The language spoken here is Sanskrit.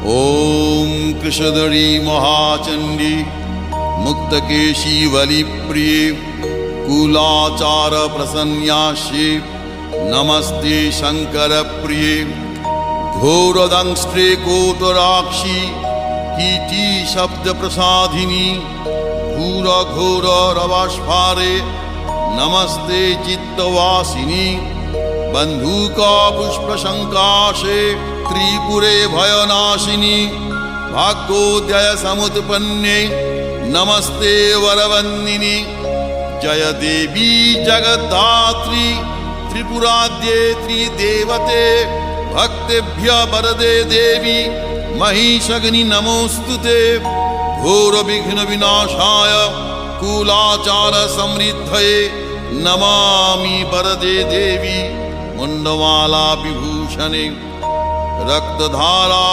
ॐ कृशधरी महाचण्डी मुक्तकेशी वलिप्रिये कुलाचार प्रसन्यास्ये नमस्ते शंकरप्रिये घोरदंष्ट्रे कोटराक्षी कीटी शब्द प्रसादिनी घोर घोर रवास्फारे नमस्ते चित्तवासिनी बंधुका पुष्प शंकाशे त्रिपुरे भयनाशिनी भाग्योदय समुत्पन्ने नमस्ते वरवन्दिनी जय देवी जगद्धात्री त्रिपुराद्ये त्रिदेवते भक्तेभ्य वरदे देवी महिषग्नि नमोस्तुते घोर विघ्न विनाशाय कुलाचार समृद्धये नमामि वरदे देवी मुंडमाला विभूषणे रक्तधारा